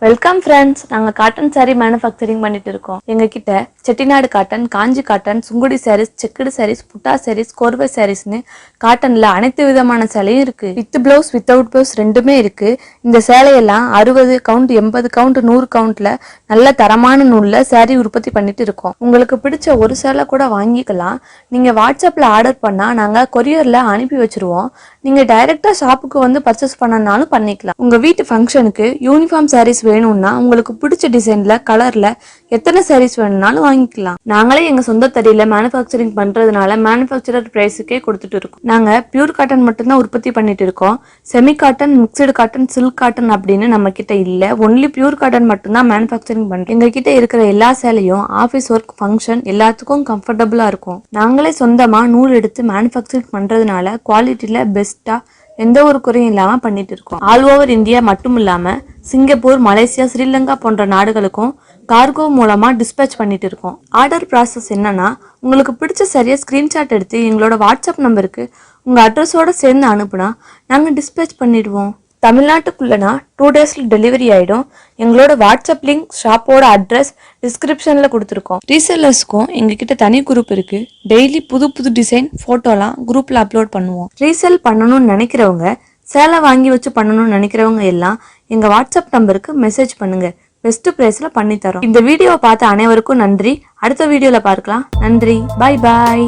Welcome friends. நாங்க cotton sorry manufacturing பண்ணிட்டு இருக்கோம். எங்க கிட்ட செட்டிநாடு காட்டன், காஞ்சி காட்டன், சுங்குடி சாரீஸ், செக்குடு சாரீஸ், புட்டா சாரீஸ், கோர்வை சாரீஸ்னு காட்டன்ல அனைத்து விதமான சேலையும் இருக்கு. வித் பிளவுஸ் வித்தவுட் பிளவுஸ் ரெண்டுமே இருக்கு. இந்த சேலையெல்லாம் 60 கவுண்ட், 80 கவுண்ட், 100 கவுண்ட்ல நல்ல தரமான நூல்ல சாரி உற்பத்தி பண்ணிட்டு இருக்கோம். உங்களுக்கு பிடிச்ச ஒரு சேலை கூட வாங்கிக்கலாம். நீங்க வாட்ஸ்அப்ல ஆர்டர் பண்ணா நாங்க கொரியர்ல அனுப்பி வச்சிருவோம். நீங்க டைரக்டா ஷாப்புக்கு வந்து பர்ச்சேஸ் பண்ணனாலும் பண்ணிக்கலாம். உங்க வீட்டு ஃபங்க்ஷனுக்கு யூனிஃபார்ம் சாரீஸ் வேணும்னா உங்களுக்கு பிடிச்ச டிசைன்ல கலர்ல எத்தனை சாரீஸ் வேணும்னாலும் வாங்கிக்கலாம். நாங்களே எங்க சொந்த தறியில மேனுஃபேக்சரிங் பண்றதுனால மேனுஃபேக்சரர் பிரைஸுக்கே கொடுத்துட்டு இருக்கோம். நாங்க பியூர் காட்டன் மட்டும்தான் உற்பத்தி பண்ணிட்டு இருக்கோம். Semi cotton, mixed cotton, silk cotton அப்படின்னு நம்ம கிட்ட இல்ல. ஒன்லி பியூர் காட்டன் மட்டும்தான் மேனுஃபேக்சரிங் பண்றோம். எங்க கிட்ட இருக்கிற எல்லா சேலையும் ஆபீஸ் ஒர்க், ஃபங்க்ஷன் எல்லாத்துக்கும் கம்ஃபர்டபுளா இருக்கும். நாங்களே சொந்தமா நூல் எடுத்து மேனுஃபேக்சரிங் பண்றதுனால குவாலிட்டியில பெஸ்டா எந்த ஒரு குறையும் இல்லாம பண்ணிட்டு இருக்கோம். ஆல் ஓவர் இந்தியா மட்டும் இல்லாம சிங்கப்பூர், மலேசியா, ஸ்ரீலங்கா போன்ற நாடுகளுக்கும் கார்கோ மூலமா டிஸ்பேச் பண்ணிட்டு இருக்கோம். ஆர்டர் ப்ராசஸ் என்னன்னா, உங்களுக்கு பிடிச்ச சரியா ஸ்கிரீன்ஷாட் எடுத்து எங்களோட வாட்ஸ்அப் நம்பருக்கு உங்க அட்ரஸோட சேர்ந்து அனுப்புனா நாங்க டிஸ்பேச் பண்ணிடுவோம். தமிழ்நாட்டுக்குள்ளனா 2 daysல டெலிவரி ஆயிடும். எங்களோட வாட்ஸ்அப் லிங்க், ஷாப்போட அட்ரஸ் டிஸ்கிரிப்ஷன்ல கொடுத்துருக்கோம். ரீசெல்லர்ஸ்க்கும் எங்ககிட்ட தனி குரூப் இருக்கு. டெய்லி புது புது டிசைன் போட்டோலாம் குரூப்ல அப்லோட் பண்ணுவோம். ரீசெல் பண்ணணும்னு நினைக்கிறவங்க, சேலை வாங்கி வச்சு பண்ணணும்னு நினைக்கிறவங்க எல்லாம் எங்க வாட்ஸ்அப் நம்பருக்கு மெசேஜ் பண்ணுங்க. பெஸ்ட் பிரைஸ்ல பண்ணி தரோம். இந்த வீடியோவை பார்த்த அனைவருக்கும் நன்றி. அடுத்த வீடியோல பார்க்கலாம். நன்றி. பாய் பாய்.